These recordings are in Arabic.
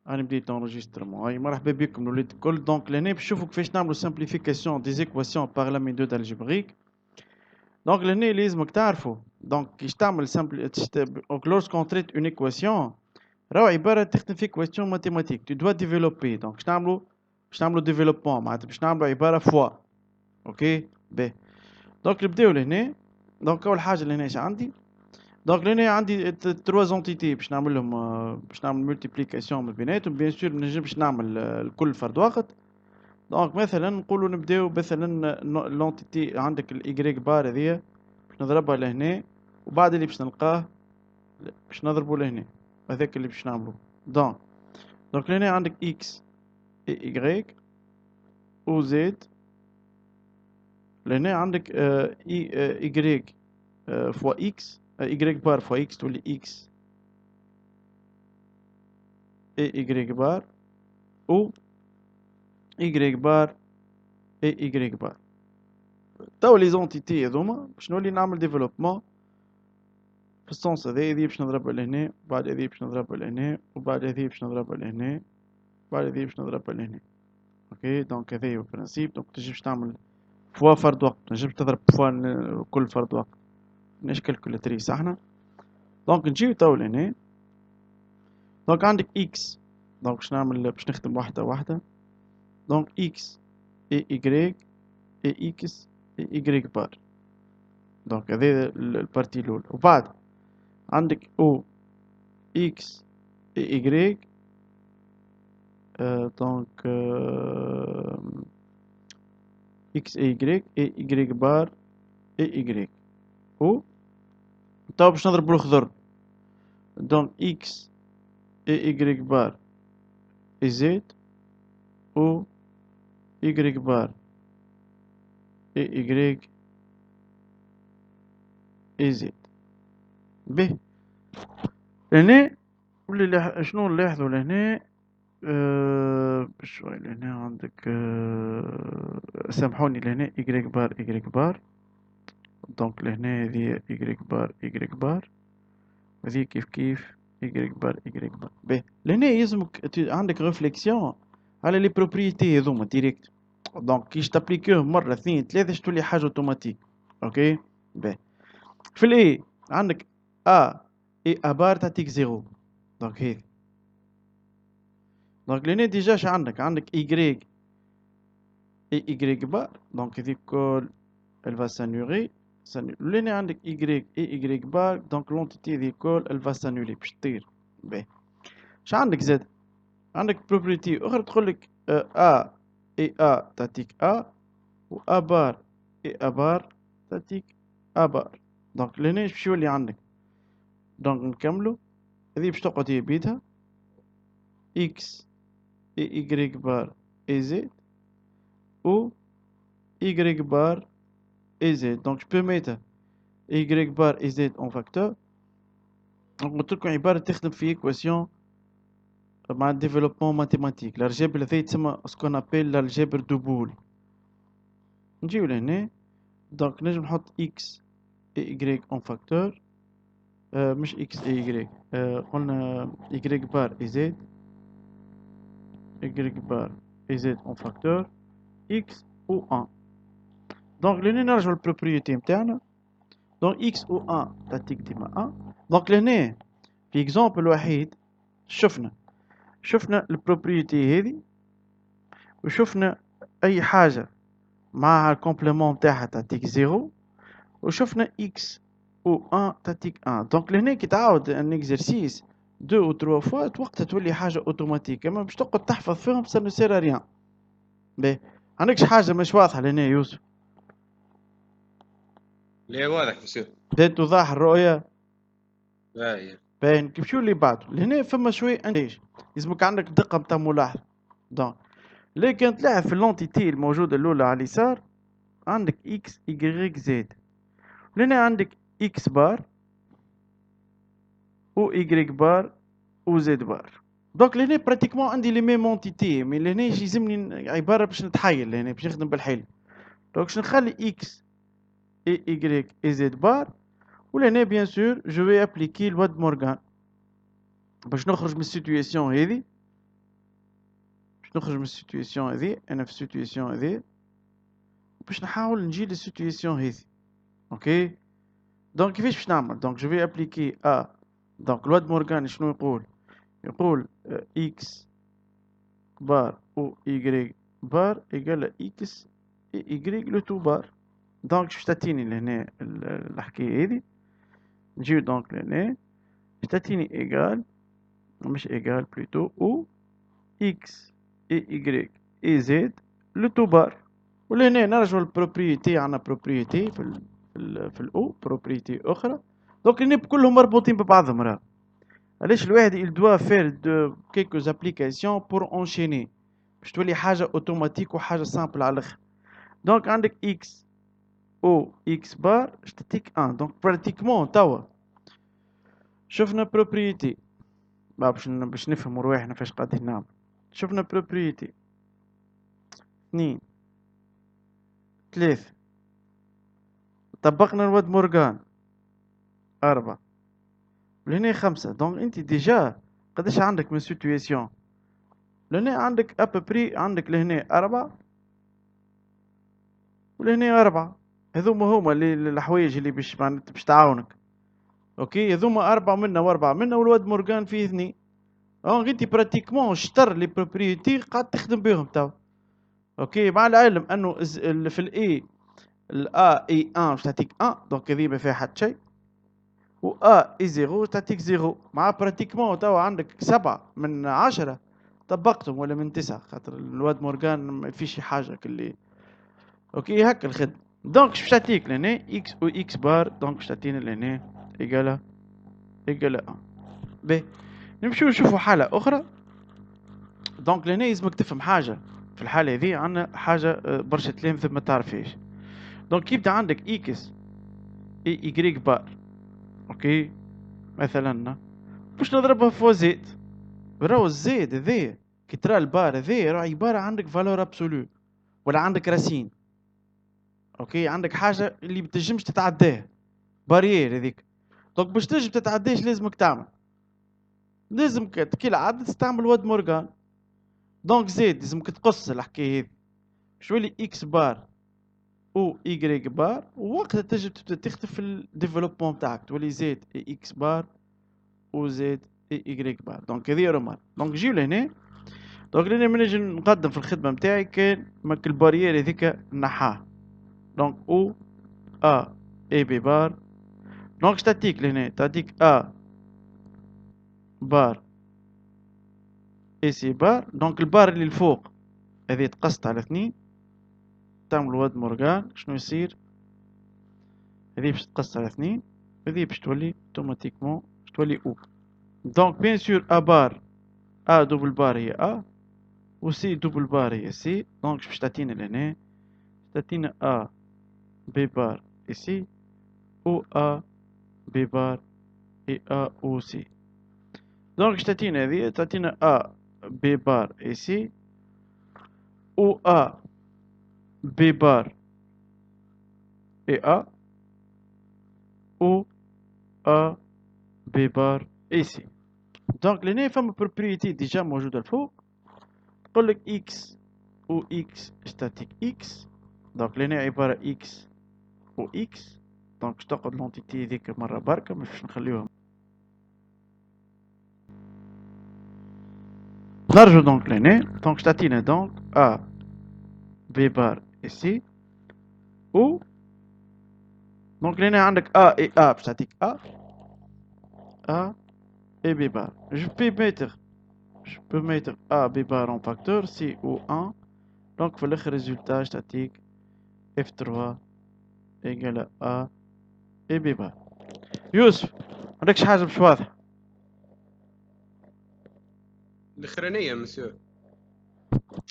أنا بديت enregistrement. هاي مرحبا بكم الولاد الكل. دونك لهنا باش نشوفوا كيفاش نعملوا simplification des équations par la méthode algébrique. دونك لهنا لازمك تعرفوا دونك كيش تعمل دونك lorsqu'on traite une équation راهو عبارة تخدم في équation mathématique. Tu dois développer. دونك باش نعملوا développement معناتها باش نعملوا عبارة fois. اوكي باهي. دونك نبداو لهنا. دونك أول حاجة لهنا اش عندي؟ دونك لهنا عندي 3 زونتيتي باش نعمل لهم باش نعمل ملتيبليكاسيون ما بيناتهم. بيان سور ما نجمش نعمل الكل فرد واحد. دونك مثلا نقولوا نبداو مثلا لونتيتي عندك الايكغيك بار هذيا باش نضربها لهنا وبعد اللي باش نلقاه باش نضربه لهنا. هذاك اللي باش نعملو. دونك لهنا عندك اكس اي ايكغيك و زد. لهنا عندك ايكغيك فوا اكس ايكغيك بار فوا اكس تولي اكس اي ايكغيك بار و ايكغيك بار اي ايكغيك بار. توا لي زونتيتي هذوما باش نولي نعمل ديفلوبمون في السونس هذا. هذي باش نضربها لهنا وبعد هذي باش نضربها لهنا وبعد هذي باش نضربها لهنا وبعد هذي باش نضربها لهنا. اوكي دونك هذا هو البرانسيب. دونك تنجمش تعمل فوا فرد وقت، تنجمش تضرب فوا كل فرد وقت. ماناش كالكولاتريس احنا. دونك نجيو توا لهنا. دونك عندك اكس. دونك باش نخدم واحدة. دونك اكس اي ايكغيك اي اكس اي ايكغيك بار. دونك هذا البارتي الاولى. وبعد عندك او اكس اي ايكغيك دونك اكس اي ايكغيك اي ايكغيك بار اي ايكغيك و توا باش نضرب بالخضر. دونك اكس اي ايكغيك بار اي زد و ايكغيك بار اي ايكغيك اي زد. به لهنا شنو نلاحظوا لهنا؟ بشوي لهنا عندك سامحوني لهنا ايكغيك بار ايكغيك بار. دونك لهنا هذه ايكغيك بار ايكغيك بار وهذه كيف ايكغيك بار ايكغيك بار. باهي لهنا يلزمك عندك ريفليكسيون على لي بروبريتي هذوما ديريكت. دونك كيش تابليكوه مرة اثنين ثلاثة تولي حاجة اوتوماتيك. اوكي باهي. في الاي عندك ا اي ا بار تعطيك زيرو. دونك هذي. دونك لهنا ديجا اش عندك ايكغيك اي ايكغيك بار. دونك هذيك كل elle va s'annuler. لهنا عندك y اي y بار. دونك لونتيتي ذي كل elle va s'annuler باش تطير. باهي اش عندك زاد؟ عندك بروبريتي اخرى تقول لك ا اي ا تعطيك ا و ا بار اي ا بار تعطيك ا بار. دونك لهنا باش يولي عندك. دونك نكملو. هذه باش تقعد هي بيدها x اي y بار اي زد و y بار et z. Donc je peux mettre y bar et z en facteur. Donc قلت لكم عبارة تخدم في équation مع développement mathématique. الألجبر هذي تسمى ce qu'on appelle l'algèbre de Boole. نجيو لهنا. دونك نجم نحط x et y en facteur. مش x et y. قلنا y bar et z. y bar et z en facteur. x ou 1. دونك لهنا نرجعو للبروبريتي نتاعنا. دونك x ou 1 تعطيك ديما 1. دونك لهنا في اكزامبل وحيد شفنا البروبريتي هذه وشفنا اي حاجة معها الكومبليمون نتاعها تعطيك زيرو وشفنا اكس و 1 تعطيك 1. دونك لهنا كي تعاود ان اكزرسيس دو او تروا فوا وقتها تولي حاجة اوتوماتيك. اما باش تقعد تحفظ فيهم سا نو سير ريان. باهي عندكش حاجة مش واضحة لهنا يوسف؟ لا واضح بصير. بدات توضح الرؤية. باهي باين كيف شو اللي بعده لهنا فما شوي انتاج لازمك عندك دقة نتاع ملاحظة. دونك لكن تلاحظ في اللونتيتي الموجودة الأولى على اليسار عندك اكس y زد. لهنا عندك اكس بار و y بار و زد بار. دونك لهنا براتيكمون عندي لي ميم اونتيتي. مي لهنا يلزمني عبارة باش نتحايل لهنا باش نخدم بالحيل. دونك باش نخلي اكس اي y اي زد بار. ولهنا بيان سور جو في ابليكي لوا دو مورغان باش نخرج من السيتوياسيون هذي. باش نخرج من السيتوياسيون هذي، انا في السيتوياسيون هذي باش نحاول نجي للسيتوياسيون هذي. اوكي دونك كيفاش باش نعمل؟ دونك جو في ابليكي دونك الواد مورغان شنو يقول اكس بار او ايغريك بار ايكال اكس اي ايغريك لو تو بار. دونك باش تعطيني لهنا الحكايه هذي، نجيو دونك لهنا باش تعطيني ايغال مش ايغال بلوتو او اكس اي ايغريك اي زد لو تو بار. ولهنا نرجعو للبروبريتي، عندنا بروبريتي في الاو بروبريتي اخرى. دونك هنا كلهم مربوطين ببعضهم. راه علاش الواحد il doit faire de quelques applications pour enchaîner باش تولي حاجه اوتوماتيك وحاجه سامبل على الاخر. دونك عندك اكس او اكس بار باش تعطيك 1. دونك براتيكمون توا شفنا بروبريتي باش نفهموا رواحنا فاش قاعدين نعمل. شفنا بروبريتي 2 3 طبقنا الواد مورغان 4 لهنا 5. دونك انت ديجا قداش عندك من سيتوياسيون؟ لهنا عندك ابري عندك لهنا 4 ولهنا 4. هذوما اللي الحوايج اللي باش تعاونك. اوكي هذوما 4 منا و4 منا والواد مورغان فيه 2. دونك انت براتيكمون شطر لي بروبريتي قاعد تخدم بهم توا. اوكي مع العلم انه في الاي الا اي 1 باش تعطيك 1 دونك هذه ما فيها حتى شيء، و اي 0 تعطيك 0. مع براتيكمون توا عندك 7 من 10 طبقتهم ولا من 9 خاطر الواد مورغان ما فيش شي حاجه كلي. اوكي هكا الخدمه. دونك باش تعطيك لهنا اكس و اكس بار دونك باش تعطينا لهنا ايكالا 1. باهي نمشيو نشوفو حاله اخرى. دونك لهنا لازمك تفهم حاجه في الحاله هذه، عندنا حاجه برشا تلامذة ما تعرفهاش. دونك يبدا عندك اكس اي ايكغيك بار. اوكي مثلا باش نضربها فوا زيت، راهو الزيت هذايا كي ترى البار هذايا راه عباره عندك فالور ابسولو ولا عندك راسين. اوكي عندك حاجه اللي بتنجمش تتعداها، بارير هذيك. دونك باش تنجم تتعداش لازمك تعمل، لازمك كي العادة تستعمل واد مورغان. دونك زيد لازمك تقص الحكايه هذي باش تولي اكس بار او ايغريك بار، ووقتها تنجم تبدا تخدم في الديفلوبمون تاعك تولي زد اي اكس بار و زد اي ايغريك بار. دونك هذه رومان. دونك نجيو لهنا. دونك لهنا من نجي نقدم في الخدمه نتاعي كان ماك البارير هذيك نحاها. دونك او اي بي بار. دونك تعطيك لهنا تعطيك بار اي سي بار. دونك البار اللي الفوق هذه تقصت على 2 تعمل واد مورغان شنو يصير؟ هذه باش تقص على 2 هذه باش تولي اوتوماتيكمون باش تولي او. دونك بيان سور بار دوبل بار هي و سي دوبل بار هي سي. دونك باش تعطينا لهنا تعطينا بي بار اي سي و بي بار اي او سي. دونك باش تعطينا هذه تعطينا بي بار اي سي و بي بار اي و بي بار اي سي. دونك لهنا فما بروبريتي ديجا موجوده الفوق تقول لك اكس و اكس ستاتيك اكس. دونك لهنا عباره اكس و اكس. دونك باش تاخد لونتيتي هذيك مره بركه مش باش نخليوها. نرجو دونك لهنا. دونك باش تعطينا دونك بي بار اي سي و دونك لهنا عندك اي باش تعطيك et B bar. Je peux mettre A, B bar en facteur, C ou 1. Donc, le résultat statique F3 égale à A et B bar. يوسف عندكش حاجة مش واضحة؟ الاخرانيه مسيو.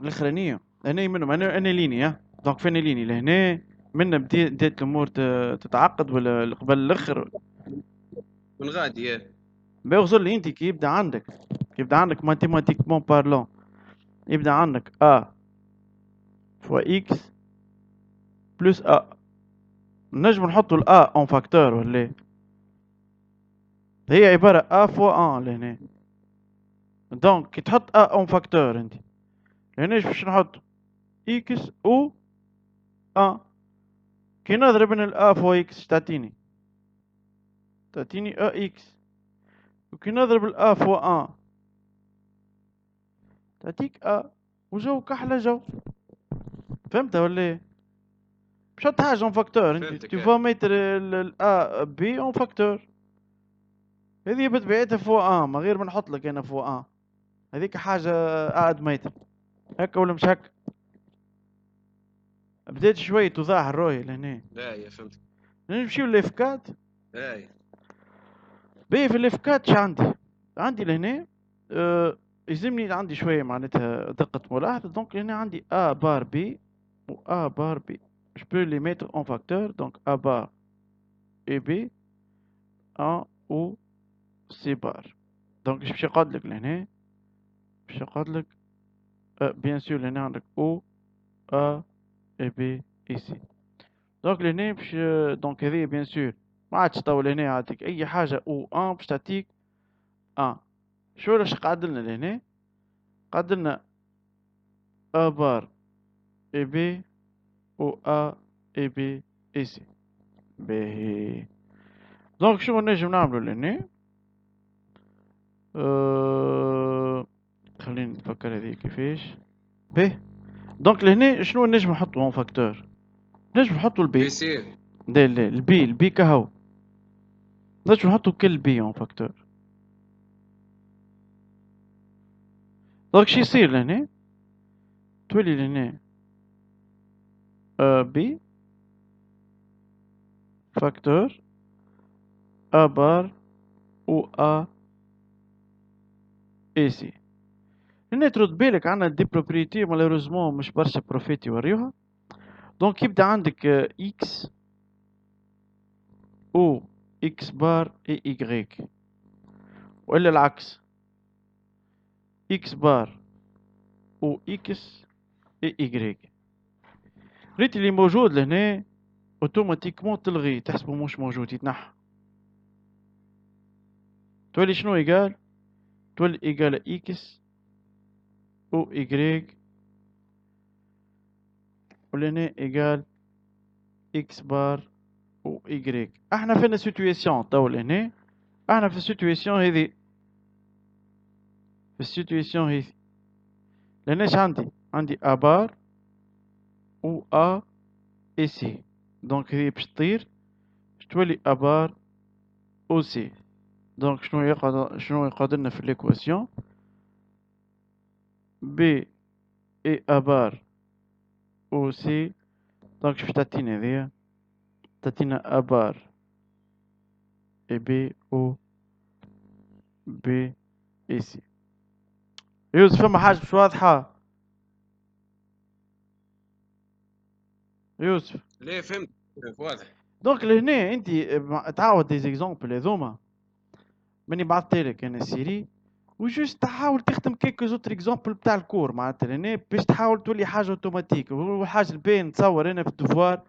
الأخرانية هنا منهم أنا ليني دونك فين ليني لهنا منا بديت الأمور تتعقد ولا قبل الآخر؟ من غادي بيغزر لي أنت كي يبدأ عندك ماتيماتيكمون بارلون يبدأ عندك A فوا X بلس A. نجم نحطو ال A en facteur ولا هي عبارة A فوا 1 لهنا. دونك كي تحط A en facteur انت لهنا باش نحط اكس او ان. كي نضرب من الأ فوا إكس تعطيني أ إكس، وكي نضرب الأ فوا أن تعطيك أ، وجو كحلة جو. فهمت ولا ايه؟ مش حط حاجة اون فاكتور، انت فهمتك. تو فوا ميتر الأ بي اون فاكتور. هذه بطبيعتها فوا أن، ما غير ما نحط لك أنا فوا أن، هذيك حاجة أعد ميتر هكا ولا مش هكا؟ بديت شوية تظاهر روحي لهنا. لا يا فهمتك. نمشيو للإفكات. اي باهي في الإفكات ش عندي لهنا يلزمني عندي شوية معناتها دقة ملاحظة. دونك هنا عندي A بار B و A بار B. Je peux les mettre en facteur. Donc A bar et B A و C بار. دونك باش يقعد لك لهنا، باش يقعد لك بيان سور لهنا عندك O A et B et C. دونك لهنا باش دونك هذه بيان سور ما عادش طول هنا يعطيك أي حاجة أو أن باش تعطيك أن. شو راش قعد لنا لهنا؟ قعد لنا A بار et B و A et B et C. باهي دونك شنو نجم نعملو لهنا؟ خليني نتفكر هذه كيفاش. باهي دونك لهنا شنو نجم نحطو اون فاكتور؟ نجم نحطو في البي. سي. لا البي كهو نجم نحطو كل بي اون فاكتور. دونك شي يصير لهنا؟ تولي لهنا بي فاكتور A بار و A اي سي. هنا ترد بالك عندنا دي بروبريتي مالوروزمون مش برشا بروفيت يوريوها. دونك يبدا عندك اكس او اكس بار اي ايغريك، ولا العكس اكس بار او اكس اي ايغريك. ريت اللي موجود لهنا اوتوماتيكمون تلغي، تحسبه مش موجود يتنحى. تولي شنو ايقال؟ تولي ايقال اكس او ايغريك، ولهنا ايقال اكس بار او ايغريك. احنا فينا سيتوياسيون تو لهنا، احنا في السيتوياسيون هذي، في السيتوياسيون هذي لهناش عندي ا بار و ا اي سي. دونك هذي باش تطير باش تولي ا بار او سي. دونك شنو يقعد لنا في ليكواسيون؟ بي اي ا بار او سي. دونك باش تعطينا هذيا، تعطينا ا بار اي بي او بي اي سي. يوسف فما حاجة مش واضحة؟ يوسف ليه فهمت واضح. دونك لهنا انت تعاود دي زيكزامبل هذوما ماني بعثتلك انا السيري، وجوست تحاول تخدم كيكو زوتر اكزامبل بتاع الكور معناتها لهنا باش تحاول تولي حاجه اوتوماتيك. والحاجه الباهيه نتصور انا في الدفوار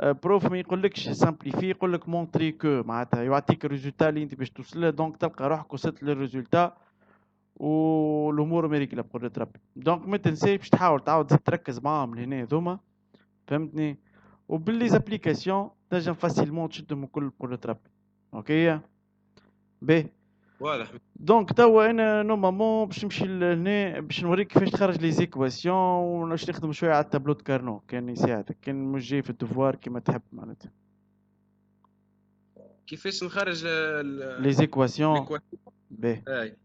بروف ما يقولكش سامبليفي، يقولك مونطري كو معناتها يعطيك الريزولتا اللي انت باش توصل له. دونك تلقى روحك وصلت للريزولتا والامور مريقله بقدرة ربي. دونك ما تنساش باش تحاول تعاود تركز معاهم لهنا ذوما، فهمتني؟ وباللي زابليكاسيون تنجم فاسيلمون تشدهم الكل بقدرة ربي. اوكي باهي. واضح. دونك توا انا نورمالمون باش نمشي لهنا باش نوريك كيفاش تخرج لي زيكواسيون، ونمشي نخدم شويه على التابلو دو كارنو كان يساعدك، كان مش جاي في الدفوار كيما تحب معناتها كيفاش نخرج لي زيكواسيون. الإكواسيون؟ باهي اي